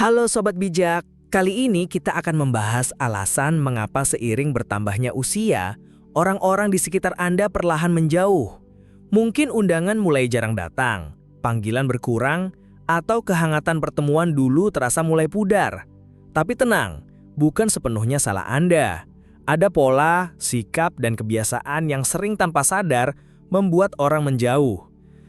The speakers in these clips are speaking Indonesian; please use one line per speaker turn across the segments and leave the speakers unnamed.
Halo Sobat Bijak, kali ini kita akan membahas alasan mengapa seiring bertambahnya usia, orang-orang di sekitar Anda perlahan menjauh. Mungkin undangan mulai jarang datang, panggilan berkurang, atau kehangatan pertemuan dulu terasa mulai pudar. Tapi tenang, bukan sepenuhnya salah Anda. Ada pola, sikap, dan kebiasaan yang sering tanpa sadar membuat orang menjauh.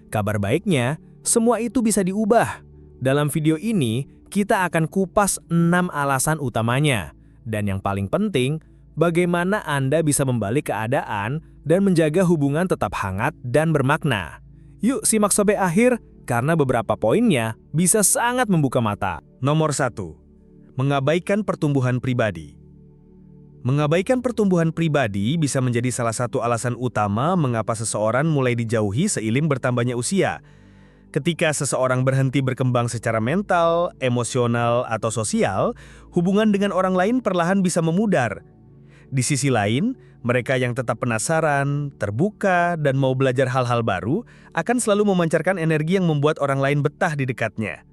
Kabar baiknya, semua itu bisa diubah. Dalam video ini, kita akan kupas 6 alasan utamanya. Dan yang paling penting, bagaimana Anda bisa membalik keadaan dan menjaga hubungan tetap hangat dan bermakna. Yuk simak sampai akhir, karena beberapa poinnya bisa sangat membuka mata.
Nomor 1. Mengabaikan pertumbuhan pribadi. Mengabaikan pertumbuhan pribadi bisa menjadi salah satu alasan utama mengapa seseorang mulai dijauhi seiring bertambahnya usia. Ketika seseorang berhenti berkembang secara mental, emosional, atau sosial, hubungan dengan orang lain perlahan bisa memudar. Di sisi lain, mereka yang tetap penasaran, terbuka, dan mau belajar hal-hal baru akan selalu memancarkan energi yang membuat orang lain betah di dekatnya.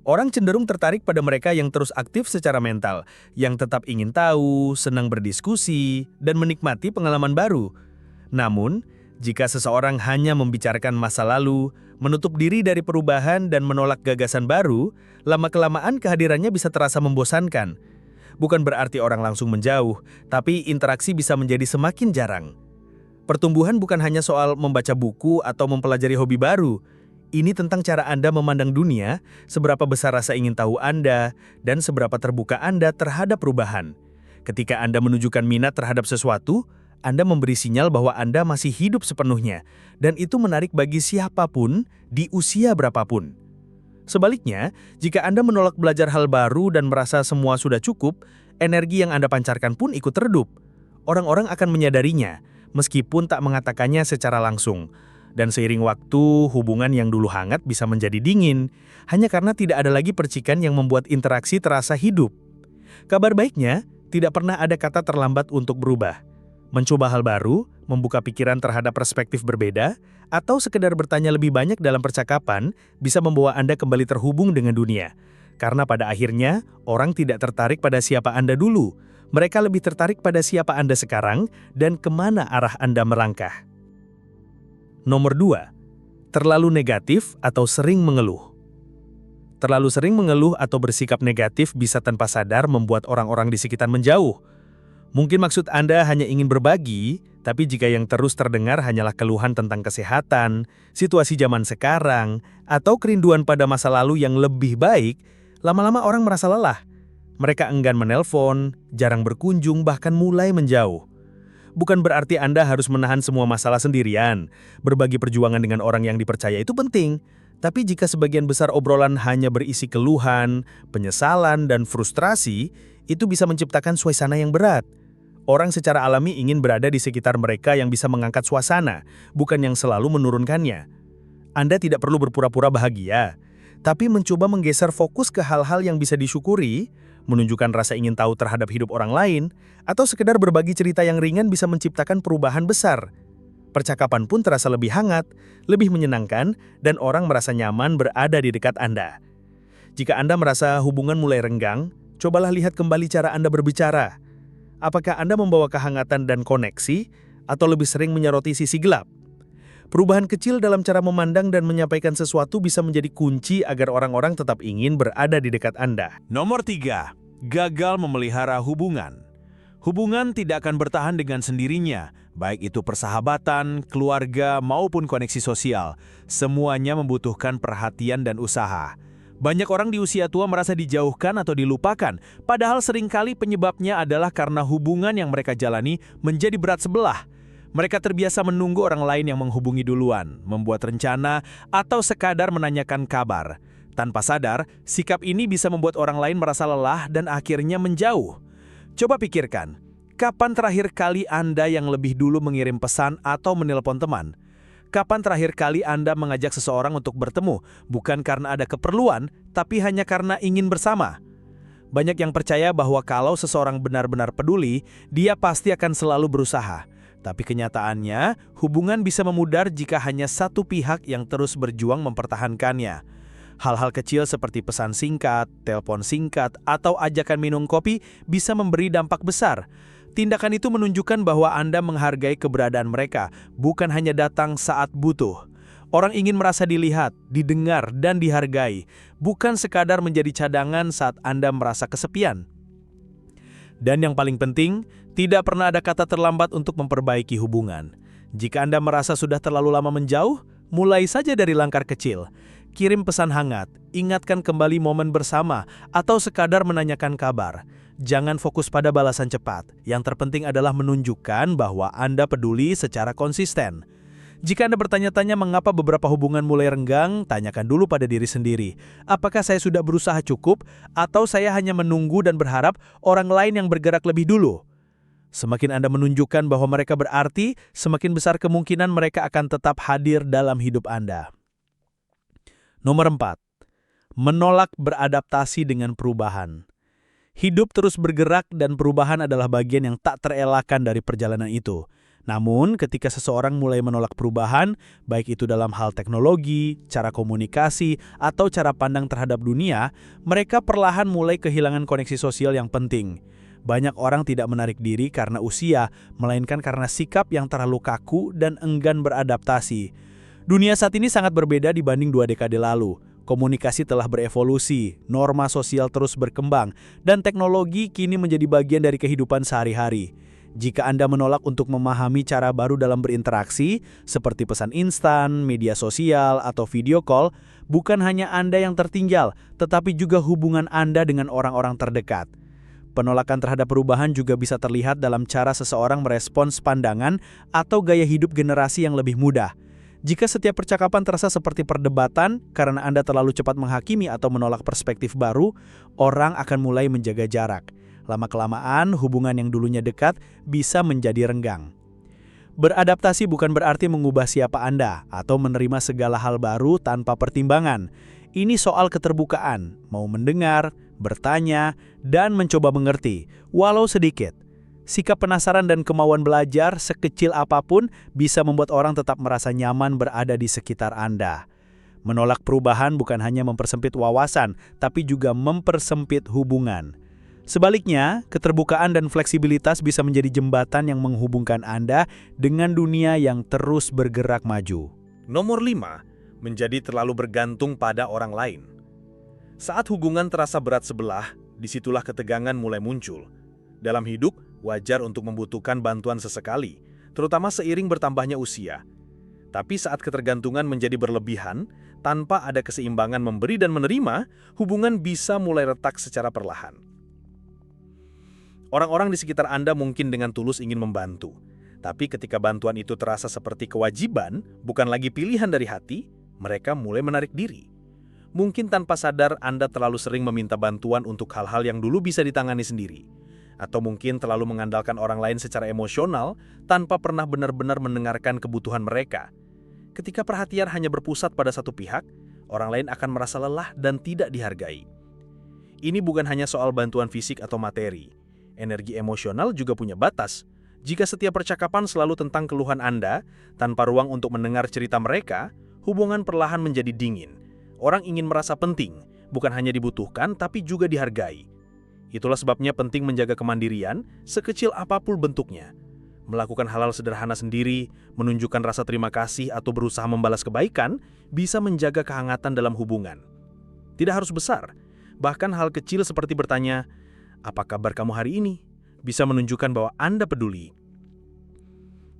Orang cenderung tertarik pada mereka yang terus aktif secara mental, yang tetap ingin tahu, senang berdiskusi, dan menikmati pengalaman baru. Namun, jika seseorang hanya membicarakan masa lalu, menutup diri dari perubahan dan menolak gagasan baru, lama-kelamaan kehadirannya bisa terasa membosankan. Bukan berarti orang langsung menjauh, tapi interaksi bisa menjadi semakin jarang. Pertumbuhan bukan hanya soal membaca buku atau mempelajari hobi baru. Ini tentang cara Anda memandang dunia, seberapa besar rasa ingin tahu Anda, dan seberapa terbuka Anda terhadap perubahan. Ketika Anda menunjukkan minat terhadap sesuatu, Anda memberi sinyal bahwa Anda masih hidup sepenuhnya, dan itu menarik bagi siapapun di usia berapapun. Sebaliknya, jika Anda menolak belajar hal baru dan merasa semua sudah cukup, energi yang Anda pancarkan pun ikut redup. Orang-orang akan menyadarinya, meskipun tak mengatakannya secara langsung. Dan seiring waktu, hubungan yang dulu hangat bisa menjadi dingin, hanya karena tidak ada lagi percikan yang membuat interaksi terasa hidup. Kabar baiknya, tidak pernah ada kata terlambat untuk berubah. Mencoba hal baru, membuka pikiran terhadap perspektif berbeda, atau sekedar bertanya lebih banyak dalam percakapan, bisa membawa Anda kembali terhubung dengan dunia. Karena pada akhirnya, orang tidak tertarik pada siapa Anda dulu. Mereka lebih tertarik pada siapa Anda sekarang, dan kemana arah Anda melangkah. Nomor 2. Terlalu negatif atau sering mengeluh. Terlalu sering mengeluh atau bersikap negatif bisa tanpa sadar membuat orang-orang di sekitar menjauh. Mungkin maksud Anda hanya ingin berbagi, tapi jika yang terus terdengar hanyalah keluhan tentang kesehatan, situasi zaman sekarang, atau kerinduan pada masa lalu yang lebih baik, lama-lama orang merasa lelah. Mereka enggan menelpon, jarang berkunjung, bahkan mulai menjauh. Bukan berarti Anda harus menahan semua masalah sendirian. Berbagi perjuangan dengan orang yang dipercaya itu penting. Tapi jika sebagian besar obrolan hanya berisi keluhan, penyesalan, dan frustrasi, itu bisa menciptakan suasana yang berat. Orang secara alami ingin berada di sekitar mereka yang bisa mengangkat suasana, bukan yang selalu menurunkannya. Anda tidak perlu berpura-pura bahagia, tapi mencoba menggeser fokus ke hal-hal yang bisa disyukuri, menunjukkan rasa ingin tahu terhadap hidup orang lain, atau sekedar berbagi cerita yang ringan bisa menciptakan perubahan besar. Percakapan pun terasa lebih hangat, lebih menyenangkan, dan orang merasa nyaman berada di dekat Anda. Jika Anda merasa hubungan mulai renggang, cobalah lihat kembali cara Anda berbicara. Apakah Anda membawa kehangatan dan koneksi, atau lebih sering menyoroti sisi gelap? Perubahan kecil dalam cara memandang dan menyampaikan sesuatu bisa menjadi kunci agar orang-orang tetap ingin berada di dekat Anda.
Nomor 3. Gagal memelihara hubungan. Hubungan tidak akan bertahan dengan sendirinya, baik itu persahabatan, keluarga, maupun koneksi sosial. Semuanya membutuhkan perhatian dan usaha. Banyak orang di usia tua merasa dijauhkan atau dilupakan, padahal seringkali penyebabnya adalah karena hubungan yang mereka jalani menjadi berat sebelah. Mereka terbiasa menunggu orang lain yang menghubungi duluan, membuat rencana, atau sekadar menanyakan kabar. Tanpa sadar, sikap ini bisa membuat orang lain merasa lelah dan akhirnya menjauh. Coba pikirkan, kapan terakhir kali Anda yang lebih dulu mengirim pesan atau menelpon teman? Kapan terakhir kali Anda mengajak seseorang untuk bertemu, bukan karena ada keperluan, tapi hanya karena ingin bersama? Banyak yang percaya bahwa kalau seseorang benar-benar peduli, dia pasti akan selalu berusaha. Tapi kenyataannya, hubungan bisa memudar jika hanya satu pihak yang terus berjuang mempertahankannya. Hal-hal kecil seperti pesan singkat, telepon singkat, atau ajakan minum kopi bisa memberi dampak besar. Tindakan itu menunjukkan bahwa Anda menghargai keberadaan mereka, bukan hanya datang saat butuh. Orang ingin merasa dilihat, didengar, dan dihargai, bukan sekadar menjadi cadangan saat Anda merasa kesepian. Dan yang paling penting, tidak pernah ada kata terlambat untuk memperbaiki hubungan. Jika Anda merasa sudah terlalu lama menjauh, mulai saja dari langkah kecil. Kirim pesan hangat, ingatkan kembali momen bersama, atau sekadar menanyakan kabar. Jangan fokus pada balasan cepat. Yang terpenting adalah menunjukkan bahwa Anda peduli secara konsisten. Jika Anda bertanya-tanya mengapa beberapa hubungan mulai renggang, tanyakan dulu pada diri sendiri. Apakah saya sudah berusaha cukup, atau saya hanya menunggu dan berharap orang lain yang bergerak lebih dulu? Semakin Anda menunjukkan bahwa mereka berarti, semakin besar kemungkinan mereka akan tetap hadir dalam hidup Anda. Nomor 4. Menolak beradaptasi dengan perubahan. Hidup terus bergerak dan perubahan adalah bagian yang tak terelakkan dari perjalanan itu. Namun, ketika seseorang mulai menolak perubahan, baik itu dalam hal teknologi, cara komunikasi, atau cara pandang terhadap dunia, mereka perlahan mulai kehilangan koneksi sosial yang penting. Banyak orang tidak menarik diri karena usia, melainkan karena sikap yang terlalu kaku dan enggan beradaptasi. Dunia saat ini sangat berbeda dibanding 2 dekade lalu. Komunikasi telah berevolusi, norma sosial terus berkembang, dan teknologi kini menjadi bagian dari kehidupan sehari-hari. Jika Anda menolak untuk memahami cara baru dalam berinteraksi, seperti pesan instan, media sosial, atau video call, bukan hanya Anda yang tertinggal, tetapi juga hubungan Anda dengan orang-orang terdekat. Penolakan terhadap perubahan juga bisa terlihat dalam cara seseorang merespons pandangan atau gaya hidup generasi yang lebih muda. Jika setiap percakapan terasa seperti perdebatan karena Anda terlalu cepat menghakimi atau menolak perspektif baru, orang akan mulai menjaga jarak. Lama-kelamaan, hubungan yang dulunya dekat bisa menjadi renggang. Beradaptasi bukan berarti mengubah siapa Anda atau menerima segala hal baru tanpa pertimbangan. Ini soal keterbukaan, mau mendengar, bertanya, dan mencoba mengerti, walau sedikit. Sikap penasaran dan kemauan belajar sekecil apapun bisa membuat orang tetap merasa nyaman berada di sekitar Anda. Menolak perubahan bukan hanya mempersempit wawasan, tapi juga mempersempit hubungan. Sebaliknya, keterbukaan dan fleksibilitas bisa menjadi jembatan yang menghubungkan Anda dengan dunia yang terus bergerak maju.
Nomor 5. Menjadi terlalu bergantung pada orang lain. Saat hubungan terasa berat sebelah, disitulah ketegangan mulai muncul. Dalam hidup, wajar untuk membutuhkan bantuan sesekali, terutama seiring bertambahnya usia. Tapi saat ketergantungan menjadi berlebihan, tanpa ada keseimbangan memberi dan menerima, hubungan bisa mulai retak secara perlahan. Orang-orang di sekitar Anda mungkin dengan tulus ingin membantu, tapi ketika bantuan itu terasa seperti kewajiban, bukan lagi pilihan dari hati, mereka mulai menarik diri. Mungkin tanpa sadar Anda terlalu sering meminta bantuan untuk hal-hal yang dulu bisa ditangani sendiri. Atau mungkin terlalu mengandalkan orang lain secara emosional tanpa pernah benar-benar mendengarkan kebutuhan mereka. Ketika perhatian hanya berpusat pada satu pihak, orang lain akan merasa lelah dan tidak dihargai. Ini bukan hanya soal bantuan fisik atau materi. Energi emosional juga punya batas. Jika setiap percakapan selalu tentang keluhan Anda, tanpa ruang untuk mendengar cerita mereka, hubungan perlahan menjadi dingin. Orang ingin merasa penting, bukan hanya dibutuhkan tapi juga dihargai. Itulah sebabnya penting menjaga kemandirian, sekecil apapun bentuknya. Melakukan hal-hal sederhana sendiri, menunjukkan rasa terima kasih atau berusaha membalas kebaikan, bisa menjaga kehangatan dalam hubungan. Tidak harus besar, bahkan hal kecil seperti bertanya, "Apa kabar kamu hari ini?" bisa menunjukkan bahwa Anda peduli.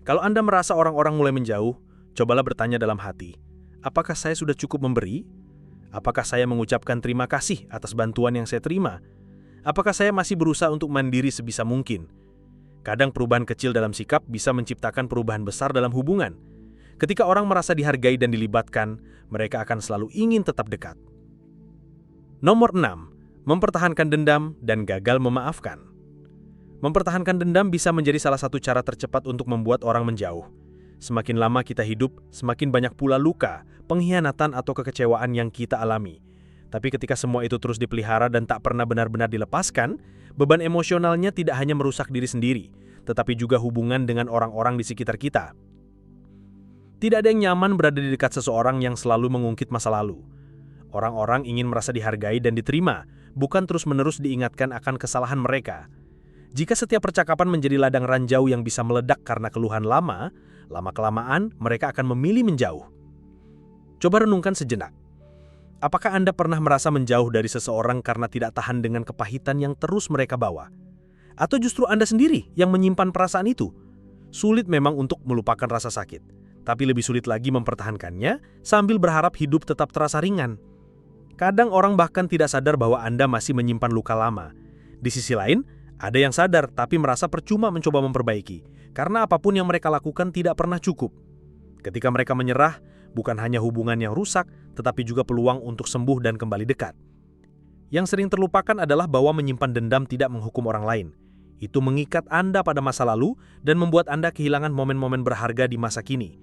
Kalau Anda merasa orang-orang mulai menjauh, cobalah bertanya dalam hati, apakah saya sudah cukup memberi? Apakah saya mengucapkan terima kasih atas bantuan yang saya terima? Apakah saya masih berusaha untuk mandiri sebisa mungkin? Kadang perubahan kecil dalam sikap bisa menciptakan perubahan besar dalam hubungan. Ketika orang merasa dihargai dan dilibatkan, mereka akan selalu ingin tetap dekat. Nomor 6. Mempertahankan dendam dan gagal memaafkan. Mempertahankan dendam bisa menjadi salah satu cara tercepat untuk membuat orang menjauh. Semakin lama kita hidup, semakin banyak pula luka, pengkhianatan atau kekecewaan yang kita alami. Tapi ketika semua itu terus dipelihara dan tak pernah benar-benar dilepaskan, beban emosionalnya tidak hanya merusak diri sendiri, tetapi juga hubungan dengan orang-orang di sekitar kita. Tidak ada yang nyaman berada di dekat seseorang yang selalu mengungkit masa lalu.
Orang-orang ingin merasa dihargai dan diterima, bukan terus-menerus diingatkan akan kesalahan mereka. Jika setiap percakapan menjadi ladang ranjau yang bisa meledak karena keluhan lama-kelamaan mereka akan memilih menjauh. Coba renungkan sejenak. Apakah Anda pernah merasa menjauh dari seseorang karena tidak tahan dengan kepahitan yang terus mereka bawa? Atau justru Anda sendiri yang menyimpan perasaan itu? Sulit memang untuk melupakan rasa sakit, tapi lebih sulit lagi mempertahankannya sambil berharap hidup tetap terasa ringan. Kadang orang bahkan tidak sadar bahwa Anda masih menyimpan luka lama. Di sisi lain, ada yang sadar tapi merasa percuma mencoba memperbaiki, karena apapun yang mereka lakukan tidak pernah cukup. Ketika mereka menyerah, bukan hanya hubungan yang rusak, tetapi juga peluang untuk sembuh dan kembali dekat. Yang sering terlupakan adalah bahwa menyimpan dendam tidak menghukum orang lain. Itu mengikat Anda pada masa lalu dan membuat Anda kehilangan momen-momen berharga di masa kini.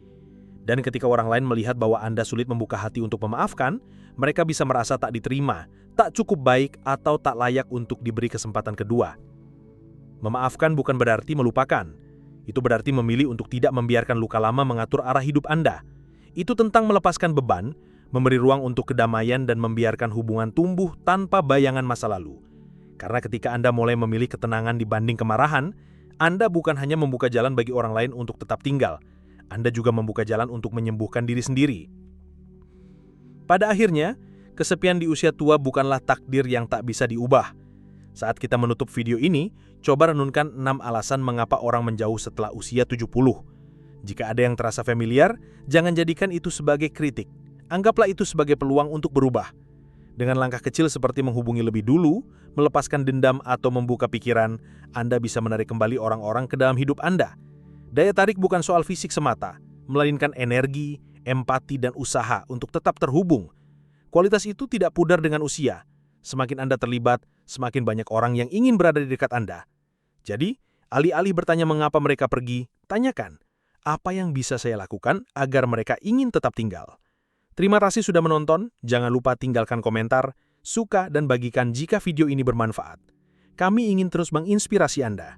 Dan ketika orang lain melihat bahwa Anda sulit membuka hati untuk memaafkan, mereka bisa merasa tak diterima, tak cukup baik, atau tak layak untuk diberi kesempatan kedua. Memaafkan bukan berarti melupakan. Itu berarti memilih untuk tidak membiarkan luka lama mengatur arah hidup Anda. Itu tentang melepaskan beban, memberi ruang untuk kedamaian dan membiarkan hubungan tumbuh tanpa bayangan masa lalu. Karena ketika Anda mulai memilih ketenangan dibanding kemarahan, Anda bukan hanya membuka jalan bagi orang lain untuk tetap tinggal, Anda juga membuka jalan untuk menyembuhkan diri sendiri. Pada akhirnya, kesepian di usia tua bukanlah takdir yang tak bisa diubah. Saat kita menutup video ini, coba renungkan 6 alasan mengapa orang menjauh setelah usia 70. Jika ada yang terasa familiar, jangan jadikan itu sebagai kritik. Anggaplah itu sebagai peluang untuk berubah. Dengan langkah kecil seperti menghubungi lebih dulu, melepaskan dendam atau membuka pikiran, Anda bisa menarik kembali orang-orang ke dalam hidup Anda. Daya tarik bukan soal fisik semata, melainkan energi, empati, dan usaha untuk tetap terhubung. Kualitas itu tidak pudar dengan usia. Semakin Anda terlibat, semakin banyak orang yang ingin berada di dekat Anda. Jadi, alih-alih bertanya mengapa mereka pergi, tanyakan, apa yang bisa saya lakukan agar mereka ingin tetap tinggal? Terima kasih sudah menonton, jangan lupa tinggalkan komentar, suka dan bagikan jika video ini bermanfaat. Kami ingin terus menginspirasi Anda.